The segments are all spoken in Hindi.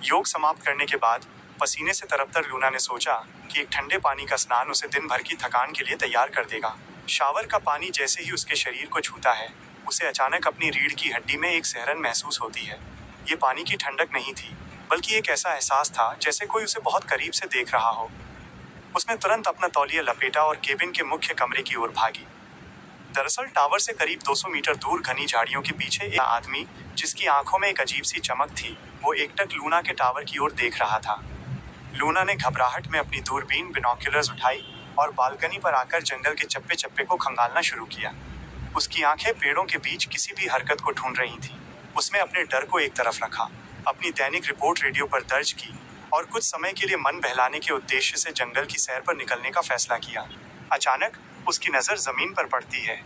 योग समाप्त करने के बाद पसीने से तरबतर लूना ने सोचा कि एक ठंडे पानी का स्नान उसे दिन भर की थकान के लिए तैयार कर देगा। शावर का पानी जैसे ही उसके शरीर को छूता है, उसे अचानक अपनी रीढ़ की हड्डी में एक सिहरन महसूस होती है। ये पानी की ठंडक नहीं थी, बल्कि एक ऐसा एहसास था जैसे कोई उसे बहुत करीब से देख रहा हो। उसने तुरंत अपना तौलिया लपेटा और केबिन के मुख्य कमरे की ओर भागी। दरअसल टावर से करीब 200 मीटर दूर घनी झाड़ियों के पीछे एक आदमी, जिसकी आंखों में एक अजीब सी चमक थी, वो एकटक लूना के टावर की ओर देख रहा था। लूना ने घबराहट में अपनी दूरबीन बिनॉक्यूलर्स उठाई और बालकनी पर आकर जंगल के चप्पे चप्पे को खंगालना शुरू किया। उसकी आंखें पेड़ों के बीच किसी भी हरकत को ढूंढ रही थी। उसने अपने डर को एक तरफ रखा, अपनी दैनिक रिपोर्ट रेडियो पर दर्ज की और कुछ समय के लिए मन बहलाने के उद्देश्य से जंगल की सैर पर निकलने का फैसला किया। अचानक उसकी नजर जमीन पर पड़ती है।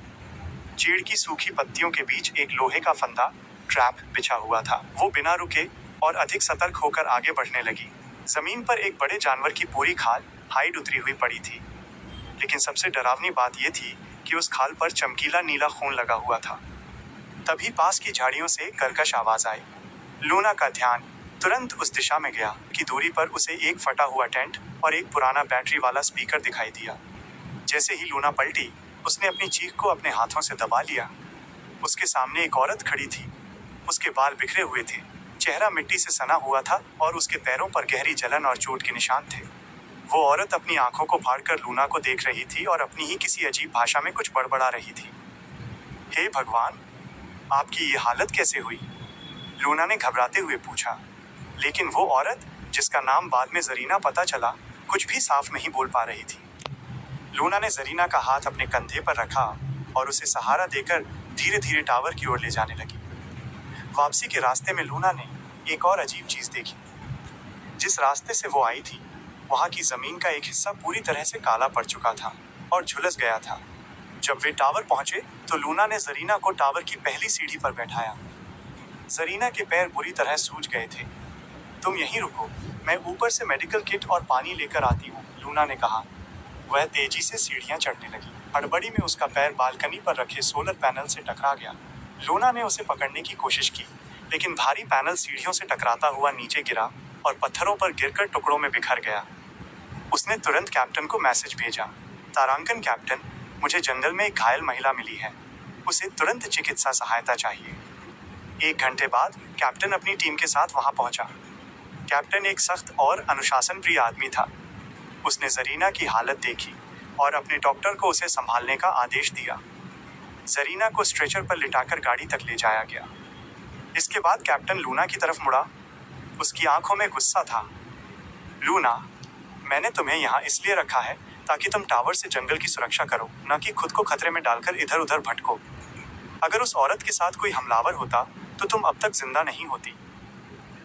चीड़ की सूखी पत्तियों के बीच एक लोहे का फंदा, ट्रैप, बिछा हुआ था। वो बिना रुके और अधिक सतर्क होकर आगे बढ़ने लगी। जमीन पर एक बड़े जानवर की पूरी खाल, हाइड उतरी हुई पड़ी थी। लेकिन सबसे डरावनी बात यह थी कि उस खाल पर चमकीला नीला खून लगा हुआ था। तभी पास की झाड़ियों से कर्कश आवाज आई। लूना का ध्यान तुरंत उस दिशा में गया कि दूरी पर उसे एक फटा हुआ टेंट और एक पुराना बैटरी वाला स्पीकर दिखाई दिया। जैसे ही लूना पलटी, उसने अपनी चीख को अपने हाथों से दबा लिया। उसके सामने एक औरत खड़ी थी। उसके बाल बिखरे हुए थे, चेहरा मिट्टी से सना हुआ था और उसके पैरों पर गहरी जलन और चोट के निशान थे। वो औरत अपनी आंखों को फाड़कर लूना को देख रही थी और अपनी ही किसी अजीब भाषा में कुछ बड़बड़ा रही थी। हे भगवान, आपकी ये हालत कैसे हुई? लूना ने घबराते हुए पूछा। लेकिन वो औरत, जिसका नाम बाद में जरीना पता चला, कुछ भी साफ नहीं बोल पा रही थी। लूना ने जरीना का हाथ अपने कंधे पर रखा और उसे सहारा देकर धीरे धीरे टावर की ओर ले जाने लगी। वापसी के रास्ते में लूना ने एक और अजीब चीज देखी। जिस रास्ते से वो आई थी, वहां की जमीन का एक हिस्सा पूरी तरह से काला पड़ चुका था और झुलस गया था। जब वे टावर पहुंचे तो लूना ने जरीना को टावर की पहली सीढ़ी पर बैठाया। जरीना के पैर बुरी तरह सूज गए थे। तुम यहीं रुको, मैं ऊपर से मेडिकल किट और पानी लेकर आती हूँ, लूना ने कहा। वह तेजी से सीढ़ियां चढ़ने लगी। हड़बड़ी में उसका पैर बालकनी पर रखे सोलर पैनल से टकरा गया। लूना ने उसे पकड़ने की कोशिश की, लेकिन भारी पैनल सीढ़ियों से टकराता हुआ नीचे गिरा और पत्थरों पर गिरकर टुकड़ों में बिखर गया। उसने तुरंत कैप्टन को मैसेज भेजा। तारांकन कैप्टन, मुझे जंगल में एक घायल महिला मिली है। उसे तुरंत चिकित्सा सहायता चाहिए। 1 घंटे बाद कैप्टन अपनी टीम के साथ वहां पहुंचा। कैप्टन एक सख्त और अनुशासन प्रिय आदमी था। उसने जरीना की हालत देखी और अपने डॉक्टर को उसे संभालने का आदेश दिया। जरीना को स्ट्रेचर पर लिटाकर गाड़ी तक ले जाया गया। इसके बाद कैप्टन लूना की तरफ मुड़ा। उसकी आंखों में गुस्सा था। लूना, मैंने तुम्हें यहाँ इसलिए रखा है ताकि तुम टावर से जंगल की सुरक्षा करो, न कि खुद को खतरे में डालकर इधर उधर भटको। अगर उस औरत के साथ कोई हमलावर होता तो तुम अब तक जिंदा नहीं होती।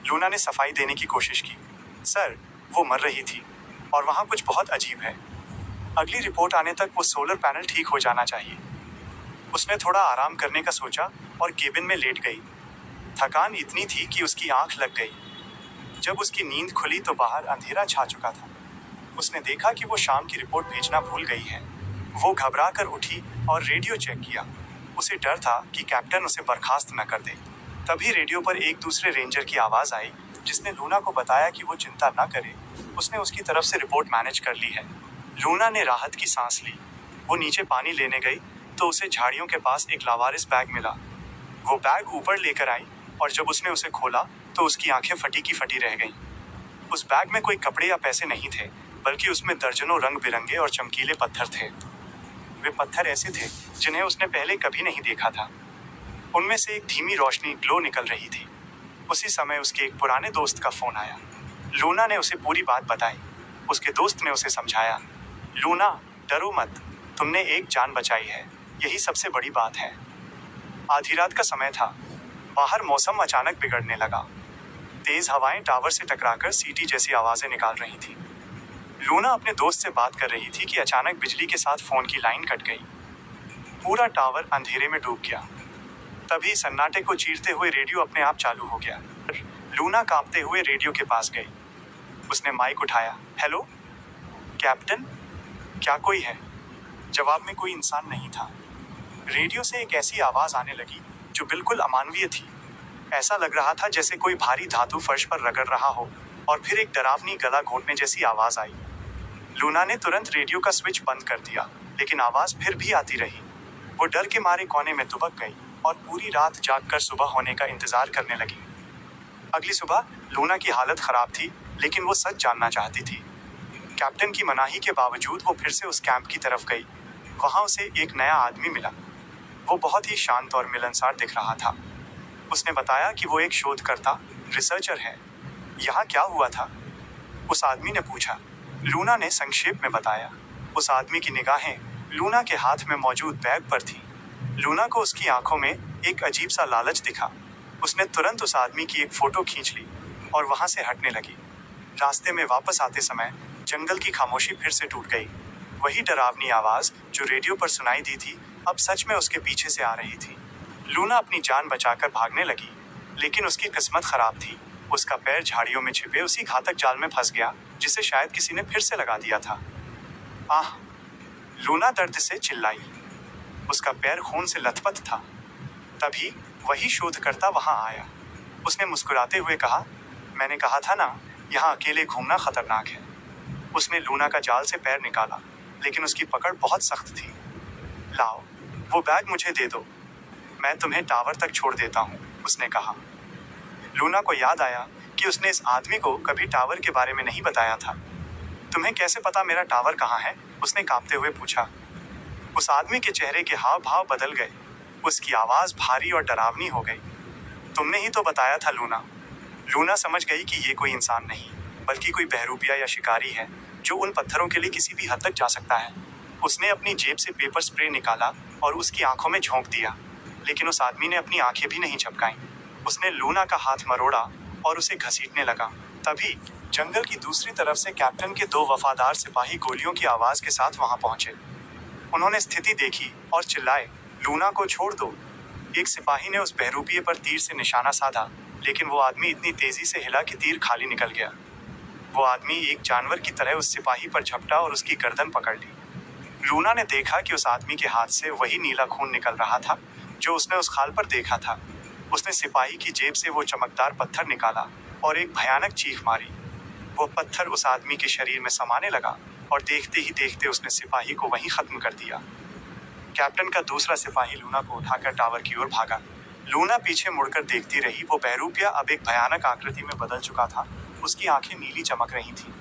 लूना ने सफाई देने की कोशिश की। सर, वो मर रही थी और वहाँ कुछ बहुत अजीब है। अगली रिपोर्ट आने तक वो सोलर पैनल ठीक हो जाना चाहिए। उसने थोड़ा आराम करने का सोचा और केबिन में लेट गई। थकान इतनी थी कि उसकी आंख लग गई। जब उसकी नींद खुली तो बाहर अंधेरा छा चुका था। उसने देखा कि वो शाम की रिपोर्ट भेजना भूल गई है। वो घबरा कर उठी और रेडियो चेक किया। उसे डर था कि कैप्टन उसे बर्खास्त न कर दे। तभी रेडियो पर एक दूसरे रेंजर की आवाज़ आई, जिसने लूना को बताया कि वो चिंता न करे, उसने उसकी तरफ से रिपोर्ट मैनेज कर ली है। लूना ने राहत की सांस ली। वो नीचे पानी लेने गई तो उसे झाड़ियों के पास एक लावारिस बैग मिला। वो बैग ऊपर लेकर आई और जब उसने उसे खोला तो उसकी आंखें फटी की फटी रह गईं। उस बैग में कोई कपड़े या पैसे नहीं थे, बल्कि उसमें दर्जनों रंग बिरंगे और चमकीले पत्थर थे। वे पत्थर ऐसे थे जिन्हें उसने पहले कभी नहीं देखा था। उनमें से एक धीमी रोशनी ग्लो निकल रही थी। उसी समय उसके एक पुराने दोस्त का फोन आया। लूना ने उसे पूरी बात बताई। उसके दोस्त ने उसे समझाया, लूना, डरो मत, तुमने एक जान बचाई है, यही सबसे बड़ी बात है। आधी रात का समय था। बाहर मौसम अचानक बिगड़ने लगा। तेज हवाएं टावर से टकराकर सीटी जैसी आवाजें निकाल रही थी। लूना अपने दोस्त से बात कर रही थी कि अचानक बिजली के साथ फोन की लाइन कट गई। पूरा टावर अंधेरे में डूब गया। तभी सन्नाटे को चीरते हुए रेडियो अपने आप चालू हो गया। लूना कांपते हुए रेडियो के पास गई। उसने माइक उठाया। हेलो कैप्टन, क्या कोई है? जवाब में कोई इंसान नहीं था। रेडियो से एक ऐसी आवाज आने लगी जो बिल्कुल अमानवीय थी। ऐसा लग रहा था जैसे कोई भारी धातु फर्श पर रगड़ रहा हो। और फिर एक डरावनी गला घोंटने जैसी आवाज आई। लूना ने तुरंत रेडियो का स्विच बंद कर दिया, लेकिन आवाज फिर भी आती रही। वो डर के मारे कोने में दुबक गई और पूरी रात जागकर सुबह होने का इंतजार करने लगी। अगली सुबह लूना की हालत खराब थी, लेकिन वो सच जानना चाहती थी। कैप्टन की मनाही के बावजूद वो फिर से उस कैंप की तरफ गई। वहां उसे एक नया आदमी मिला। वो बहुत ही शांत और मिलनसार दिख रहा था। उसने बताया कि वो एक शोधकर्ता, रिसर्चर है। यहाँ क्या हुआ था? उस आदमी ने पूछा। लूना ने संक्षेप में बताया। उस आदमी की निगाहें लूना के हाथ में मौजूद बैग पर थीं। लूना को उसकी आंखों में एक अजीब सा लालच दिखा। उसने तुरंत उस आदमी की एक फोटो खींच ली और वहां से हटने लगी। रास्ते में वापस आते समय जंगल की खामोशी फिर से टूट गई। वही डरावनी आवाज जो रेडियो पर सुनाई दी थी, अब सच में उसके पीछे से आ रही थी। लूना अपनी जान बचाकर भागने लगी, लेकिन उसकी किस्मत खराब थी। उसका पैर झाड़ियों में छिपे उसी घातक जाल में फंस गया, जिसे शायद किसी ने फिर से लगा दिया था। आह! लूना दर्द से चिल्लाई। उसका पैर खून से लथपथ था। तभी वही शोधकर्ता वहां आया। उसने मुस्कुराते हुए कहा, मैंने कहा था ना, यहाँ अकेले घूमना खतरनाक है। उसने लूना का जाल से पैर निकाला, लेकिन उसकी पकड़ बहुत सख्त थी। लाओ, वो बैग मुझे दे दो। मैं तुम्हें टावर तक छोड़ देता हूँ, उसने कहा। लूना को याद आया कि उसने इस आदमी को कभी टावर के बारे में नहीं बताया था। तुम्हें कैसे पता मेरा टावर कहाँ है? उसने कांपते हुए पूछा। उस आदमी के चेहरे के हाव भाव बदल गए। उसकी आवाज भारी और डरावनी हो गई। तुमने ही तो बताया था लूना। लूना समझ गई कि ये कोई इंसान नहीं, बल्कि कोई बहरूपिया या शिकारी है, जो उन पत्थरों के लिए किसी भी हद तक जा सकता है। उसने अपनी जेब से पेपर स्प्रे निकाला और उसकी आंखों में झोंक दिया, लेकिन उस आदमी ने अपनी आंखें भी नहीं झपकाईं। उसने लूना का हाथ मरोड़ा और उसे घसीटने लगा। तभी जंगल की दूसरी तरफ से कैप्टन के दो वफादार सिपाही गोलियों की आवाज के साथ वहां पहुंचे। उन्होंने स्थिति देखी और चिल्लाए, लूना को छोड़ दो। एक सिपाही ने उस बहरूपिये पर तीर से निशाना साधा, लेकिन वो आदमी इतनी तेजी से हिला कि तीर खाली निकल गया। वो आदमी एक जानवर की तरह उस सिपाही पर झपटा और उसकी गर्दन पकड़ ली। लूना ने देखा कि उस आदमी के हाथ से वही नीला खून निकल रहा था जो उसने उस खाल पर देखा था। उसने सिपाही की जेब से वो चमकदार पत्थर निकाला और एक भयानक चीख मारी। वो पत्थर उस आदमी के शरीर में समाने लगा और देखते ही देखते उसने सिपाही को वहीं खत्म कर दिया। कैप्टन का दूसरा सिपाही लूना को उठाकर टावर की ओर भागा। लूना पीछे मुड़कर देखती रही। वो बहरूपिया अब एक भयानक आकृति में बदल चुका था। उसकी आंखें नीली चमक रही थीं